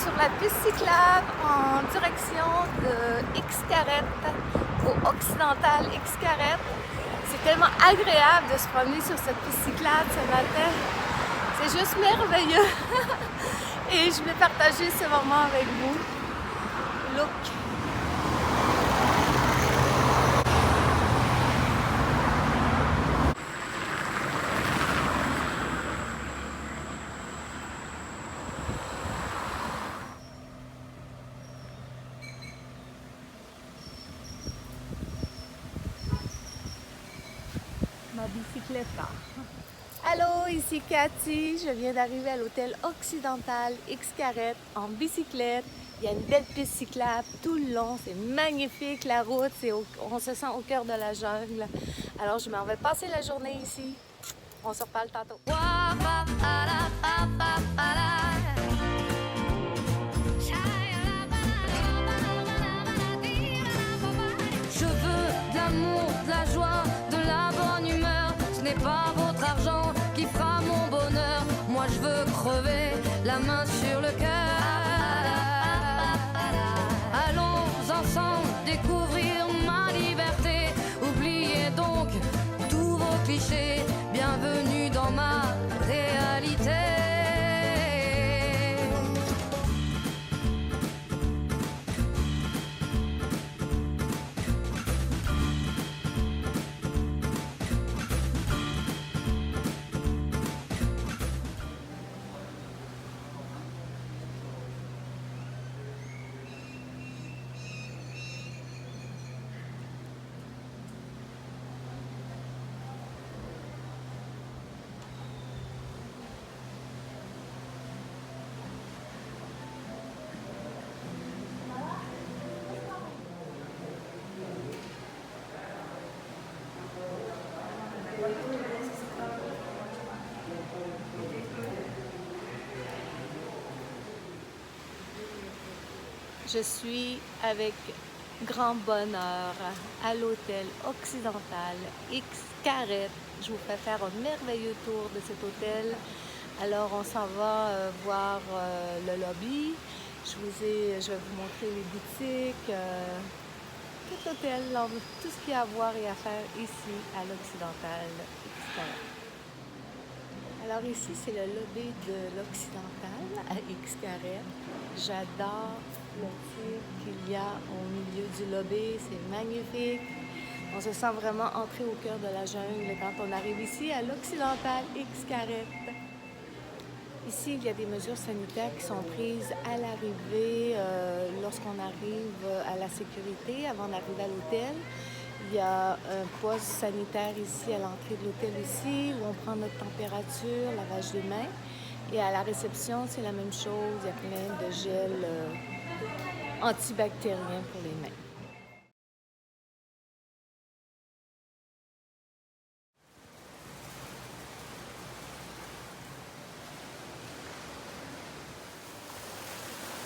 sur la piste cyclable en direction de Xcaret, au Occidental Xcaret. C'est tellement agréable de se promener sur cette piste cyclable ce matin. C'est juste merveilleux. Et je voulais partager ce moment avec vous. Look! Ma bicyclette. Allô, ici Cathy. Je viens d'arriver à l'hôtel Occidental Xcaret en bicyclette. Il y a une belle piste cyclable tout le long. C'est magnifique. La route, on se sent au cœur de la jungle. Alors, je m'en vais passer la journée ici. On se reparle tantôt. Je veux de l'amour, de la joie, de la bonne humeur. Ce n'est pas votre argent qui fera mon bonheur. Moi je veux crever la main sur le cœur. Allons ensemble découvrir ma liberté. Oubliez donc tous vos clichés. Bienvenue dans ma réalité. Je suis avec grand bonheur à l'hôtel Occidental Xcaret. Je vous fais faire un merveilleux tour de cet hôtel. Alors on s'en va voir le lobby. Je vais vous montrer les boutiques, tout l'hôtel, tout ce qu'il y a à voir et à faire ici à l'Occidental Xcaret. Alors ici, c'est le lobby de l'Occidental à Xcaret. J'adore le tir qu'il y a au milieu du lobby, c'est magnifique. On se sent vraiment entré au cœur de la jungle quand on arrive ici à l'Occidental Xcaret. Ici, il y a des mesures sanitaires qui sont prises à l'arrivée, lorsqu'on arrive à la sécurité, avant d'arriver à l'hôtel. Il y a un poste sanitaire ici à l'entrée de l'hôtel aussi, où on prend notre température, lavage des mains. Et à la réception, c'est la même chose. Il y a plein de gel antibactérien pour les mains.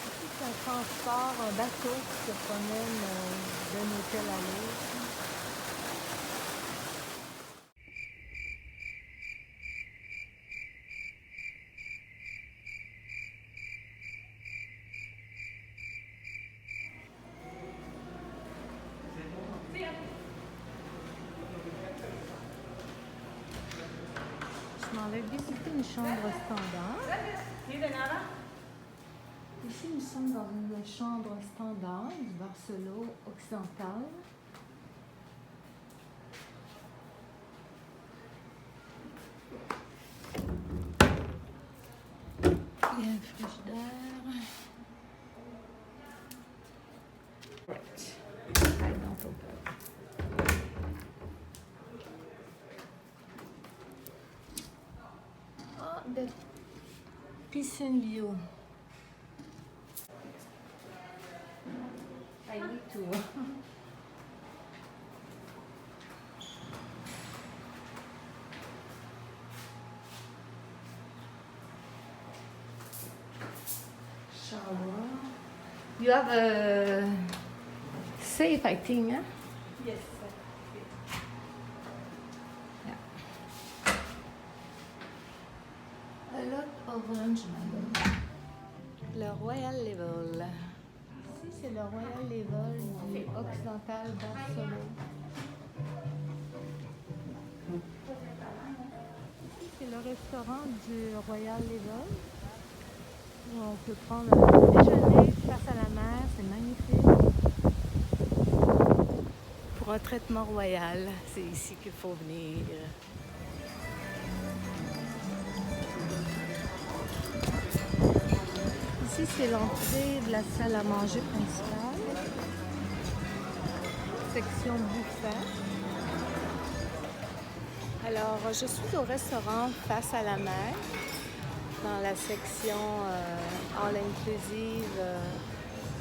Ici, c'est un transport, un bateau qui se promène d'un hôtel à l'autre. Je m'en vais visiter une chambre standard. Ici, nous sommes dans une chambre standard du Barcelo Occidental. Il y a un frigidaire. Right. I don't open. Ah, de piscine bio. I need to. Shower. You have a safe, I think, huh? Yes. A lot of arrangement. Le Royal Level. Ici, c'est le Royal Level du Occidental Barcelone. Ici, c'est le restaurant du Royal Level où on peut prendre un déjeuner face à la mer. C'est magnifique. Pour un traitement royal, c'est ici qu'il faut venir. Ici, c'est l'entrée de la salle à manger principale. Section buffet. Alors, je suis au restaurant face à la mer, dans la section all inclusive.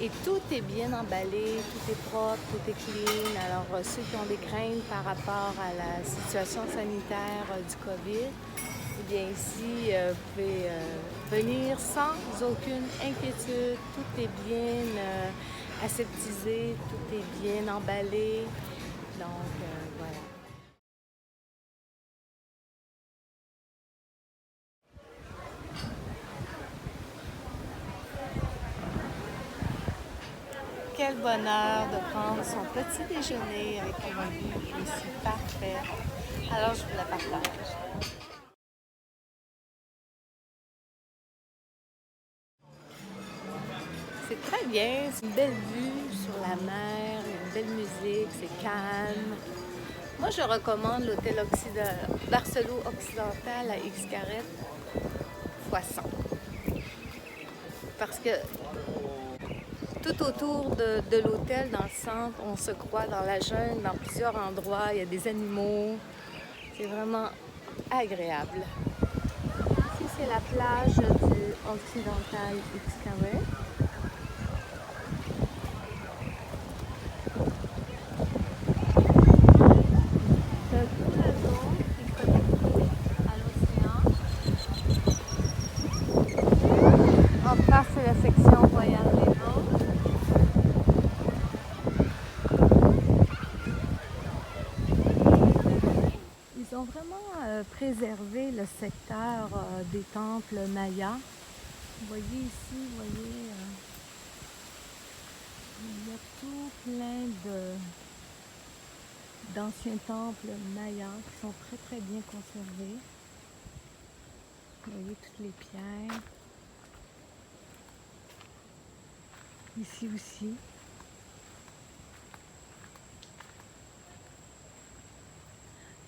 Et tout est bien emballé, tout est propre, tout est clean. Alors, ceux qui ont des craintes par rapport à la situation sanitaire du COVID, eh bien ici, vous pouvez venir sans aucune inquiétude. Tout est bien aseptisé, tout est bien emballé. Donc, voilà. Quel bonheur de prendre son petit déjeuner avec une vue ici parfaite. Alors, je vous la partage. C'est très bien, c'est une belle vue sur la mer, une belle musique, c'est calme. Moi, je recommande l'hôtel Barceló Occidental à Xcaret x 100. Parce que tout autour de l'hôtel, dans le centre, on se croit dans la jungle, dans plusieurs endroits, il y a des animaux. C'est vraiment agréable. Ici, c'est la plage du Occidental Xcaret. Tout la zone est connectée à l'océan. En face, c'est la section Royal Level. Ils ont vraiment préservé le secteur des temples mayas. Vous voyez ici, vous voyez, il y a tout plein d'anciens temples mayas qui sont très très bien conservés. Vous voyez toutes les pierres. Ici aussi.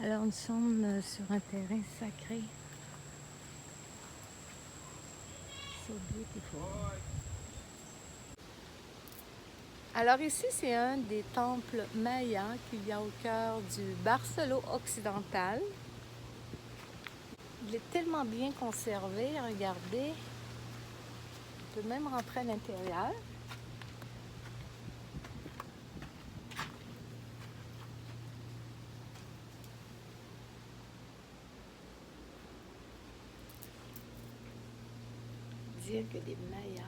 Alors nous sommes sur un terrain sacré. So beautiful. Alors ici, c'est un des temples mayas qu'il y a au cœur du Barceló Occidental. Il est tellement bien conservé, regardez. On peut même rentrer à l'intérieur. Dire que les Mayas,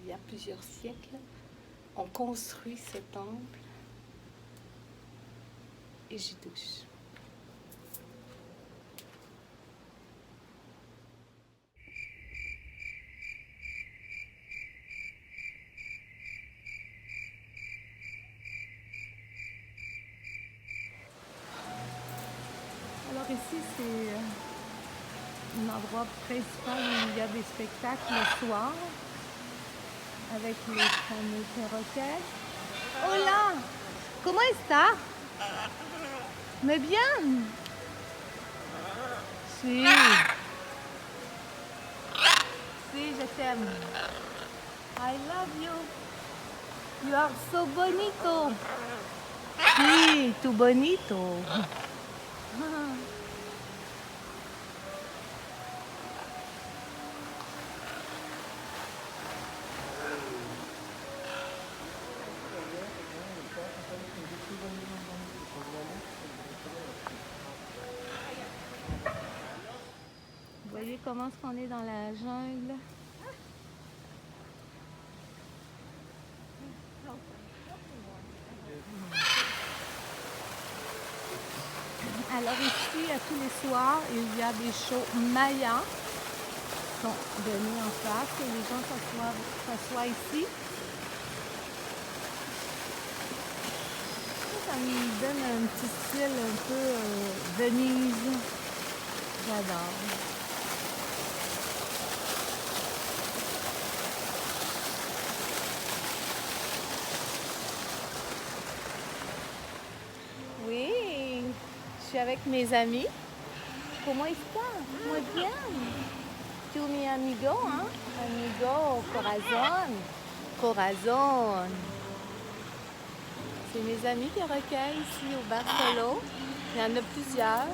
il y a plusieurs siècles, ont construit ce temple et j'y touche. Alors ici, c'est un endroit principal où il y a des spectacles le soir avec les fameux perroquets. Hola! Comment está? Mais bien! Si! Si, je t'aime. I love you. You are so bonito. Si, tu bonito. Vous voyez comment est-ce qu'on est dans la jungle? Alors ici, à tous les soirs, il y a des shows mayas. sont donnés en face et les gens s'assoient ici. Ça me donne un petit style un peu Venise. J'adore. Oui, je suis avec mes amis. Comment está? Muy bien. Tu mi amigo, hein? Amigo, corazón. Corazón. C'est mes amis qui recueillent ici au Barcelo. Il y en a plusieurs.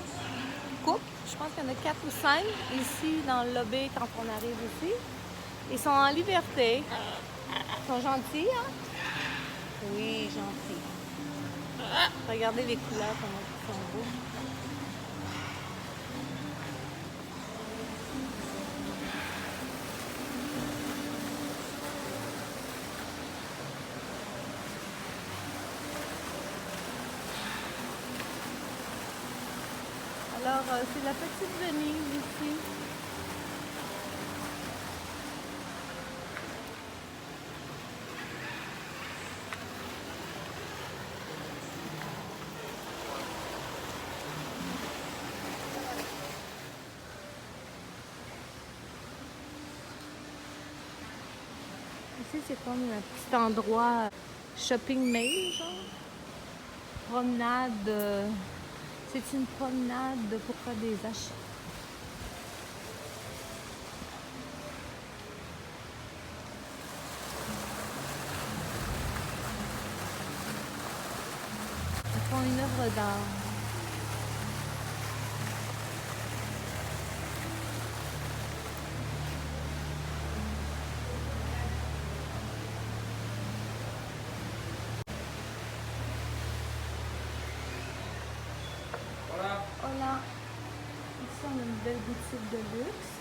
Couples. Je pense qu'il y en a 4 ou 5 ici dans le lobby quand on arrive ici. Ils sont en liberté. Ils sont gentils, hein? Oui, gentils. Regardez les couleurs, comment ils sont beaux. Alors, c'est la petite Venise ici. Ici, c'est comme un petit endroit shopping mall, genre. Promenade. C'est une promenade pour faire des achats. Ils font une œuvre d'art. Voilà. Ici, on a une belle boutique de luxe.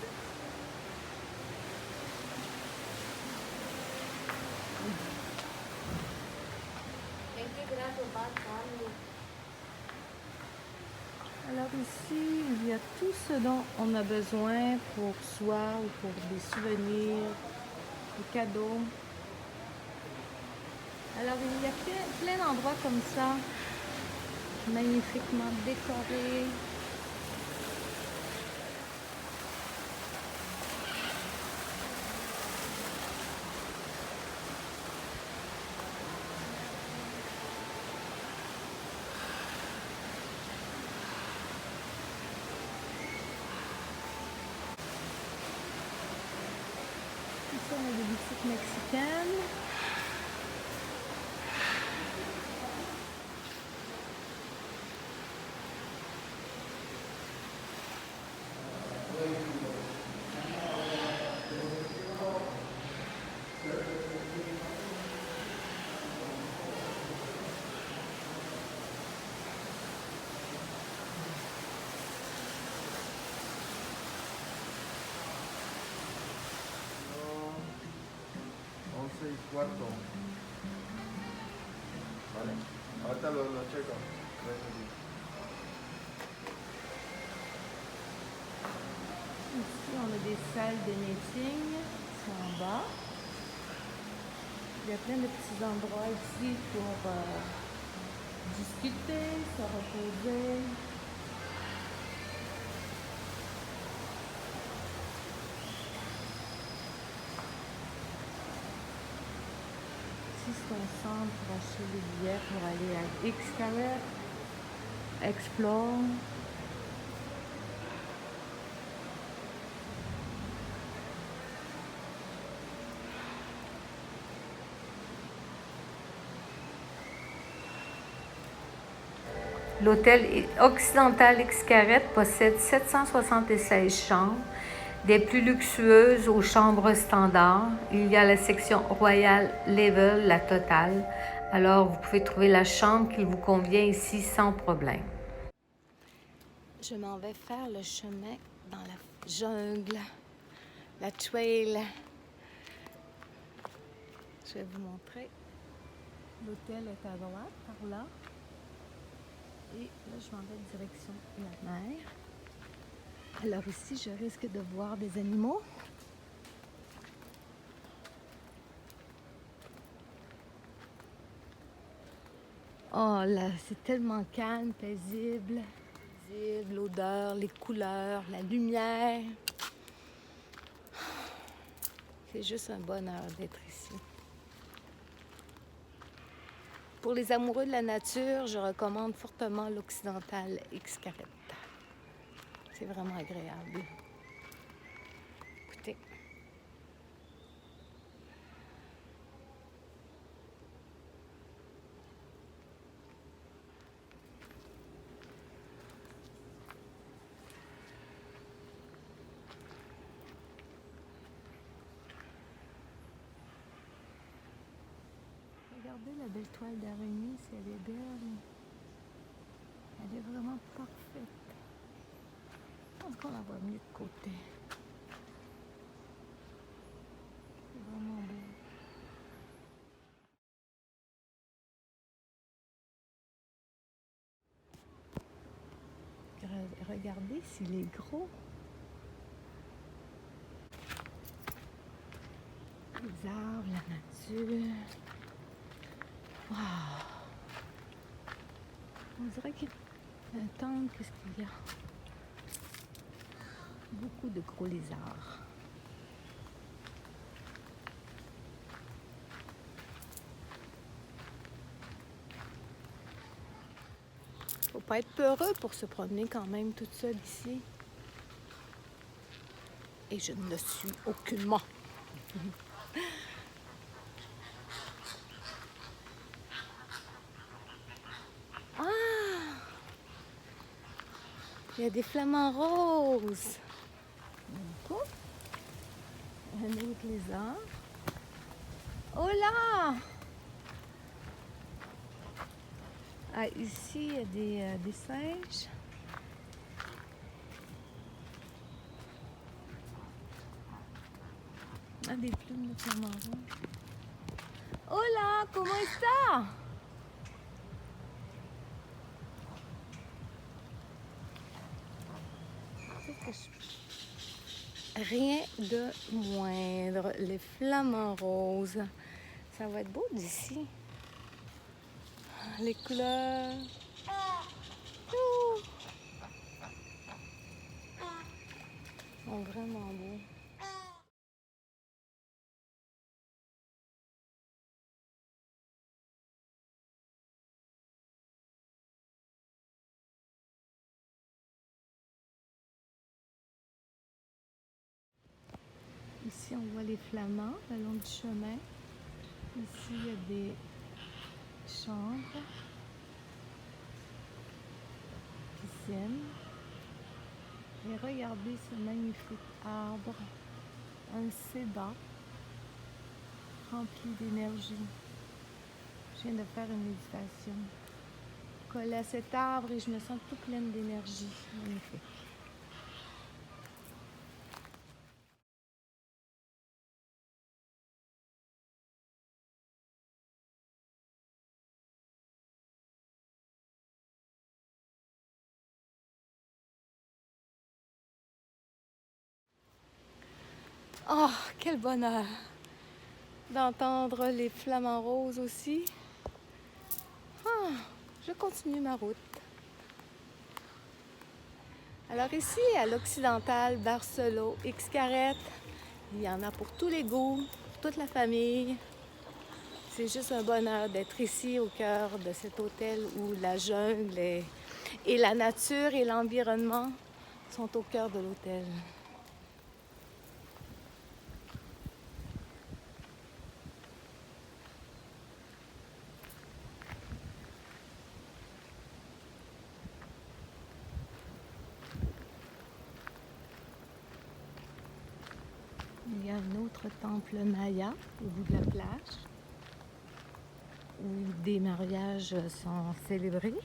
Alors ici, il y a tout ce dont on a besoin pour soi ou pour des souvenirs, des cadeaux. Alors il y a plein d'endroits comme ça, magnifiquement décorés. Ici, on a des boutiques mexicaines. Y cuarto. Vale. Ahorita lo checo. Ici, on a des salles de meeting qui sont en bas. Il y a plein de petits endroits ici pour discuter, se reposer. Ici, c'est un centre pour acheter des billets pour aller à Xcaret, Explore. L'hôtel occidental Xcaret possède 776 chambres, des plus luxueuses aux chambres standards. Il y a la section Royal Level, la totale. Alors, vous pouvez trouver la chambre qui vous convient ici sans problème. Je m'en vais faire le chemin dans la jungle, la trail. Je vais vous montrer. L'hôtel est à droite, par là. Et là, je m'en vais direction la mer. Alors ici, je risque de voir des animaux. Oh là, c'est tellement calme, paisible. Paisible, l'odeur, les couleurs, la lumière. C'est juste un bonheur d'être ici. Pour les amoureux de la nature, je recommande fortement l'Occidental Xcaret. C'est vraiment agréable. Écoutez. Regardez la belle toile d'araignée, si elle est belle. Elle est vraiment parfaite. Je pense qu'on la voit mieux de côté. C'est vraiment beau. Regardez s'il est gros. Les arbres, la nature. Wow. On dirait qu'il y a un temple, qu'est-ce qu'il y a? Beaucoup de gros lézards. Faut pas être peureux pour se promener quand même toute seule ici. Et je ne le suis aucunement. Ah! Il y a des flamants roses. Beaucoup. Un autre lézard. Oh là! Ah, ici, il y a des singes. Ah, des plumes de flamants roses. Hola, comment está? Rien de moindre. Les flamants roses. Ça va être beau d'ici. Les couleurs. Ouh. Sont vraiment beaux. Ici, on voit les flamands le long du chemin. Ici, il y a des chambres, piscine. Et regardez ce magnifique arbre, un cédar rempli d'énergie. Je viens de faire une méditation. Collée à cet arbre et je me sens toute pleine d'énergie. Magnifique. Oh, quel bonheur d'entendre les flamants roses aussi. Ah, je continue ma route. Alors ici, à l'Occidental Barcelot Xcaret, il y en a pour tous les goûts, pour toute la famille. C'est juste un bonheur d'être ici au cœur de cet hôtel où la jungle et la nature et l'environnement sont au cœur de l'hôtel. Il y a un autre temple maya au bout de la plage où des mariages sont célébrés.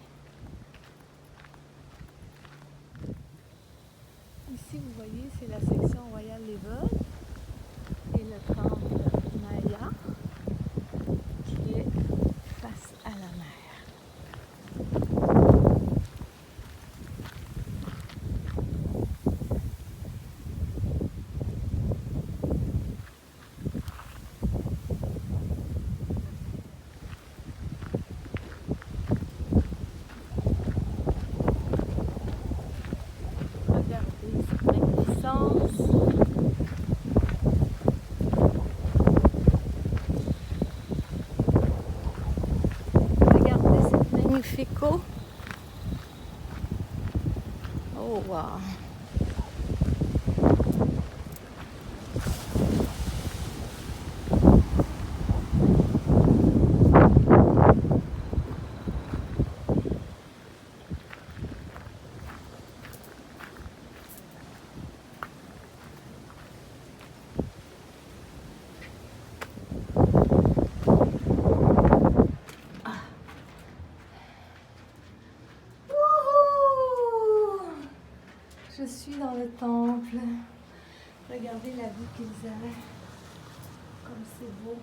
Ici, vous voyez, c'est la section Royal Level et le temple maya qui est face à la mer. Pacheco. Oh wow! Je suis dans le temple. Regardez la vue qu'ils avaient. Comme c'est beau.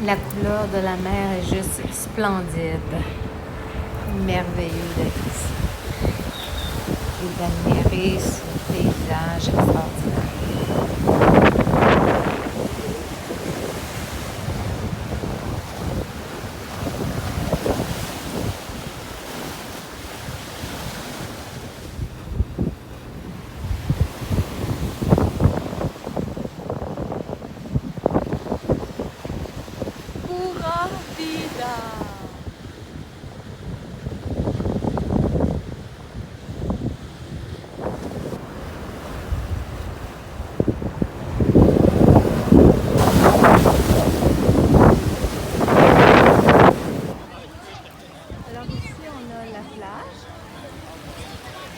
La couleur de la mer est juste splendide. Merveilleux d'être ici. Et d'admirer ce paysage extraordinaire. Pura vida! Alors ici on a la plage,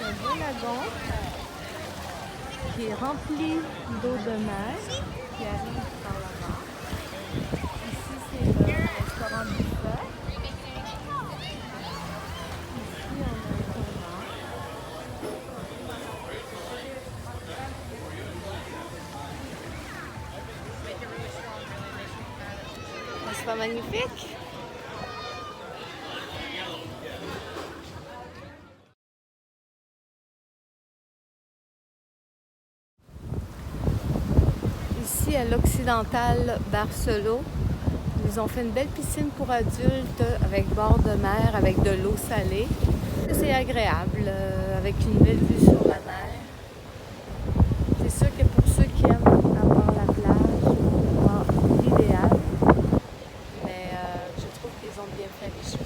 un beau lagon qui est rempli d'eau de mer qui arrive par là-bas. Ici c'est le restaurant buffet. Ici on a le tournant. N'est-ce pas magnifique? Ici à l'Occidental Barceló, ils ont fait une belle piscine pour adultes avec bord de mer, avec de l'eau salée. C'est agréable, avec une belle vue sur la mer. C'est sûr que pour ceux qui aiment avoir la plage, c'est pas l'idéal, mais je trouve qu'ils ont bien fait les choses.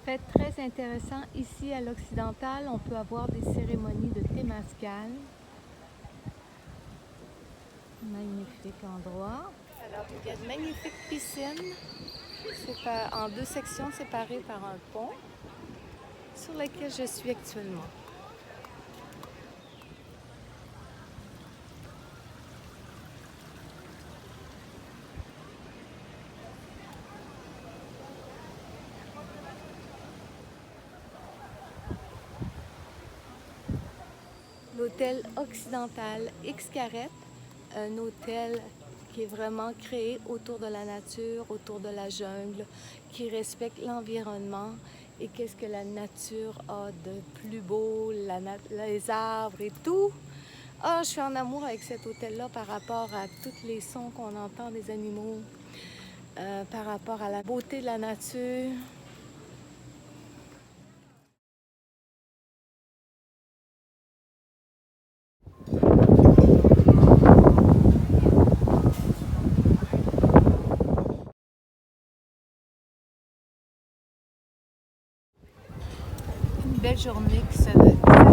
Fait très intéressant, ici à l'Occidental, on peut avoir des cérémonies de Temazcal. Magnifique endroit. Alors, il y a de magnifiques piscines en deux sections séparées par un pont sur lequel je suis actuellement. L'hôtel occidental Xcaret, un hôtel qui est vraiment créé autour de la nature, autour de la jungle, qui respecte l'environnement et qu'est-ce que la nature a de plus beau, les arbres et tout. Ah, je suis en amour avec cet hôtel-là par rapport à tous les sons qu'on entend des animaux, par rapport à la beauté de la nature. Belle journée qui s'achève à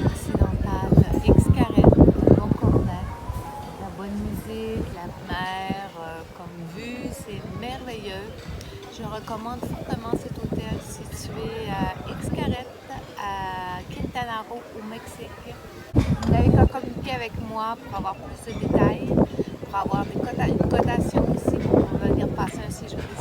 l'Occidental Xcaret, Concordat. Quintana Roo au Mexique. Vous n'avez qu'à communiquer avec moi pour avoir plus de détails, pour avoir une cotation aussi pour venir passer un séjour ici.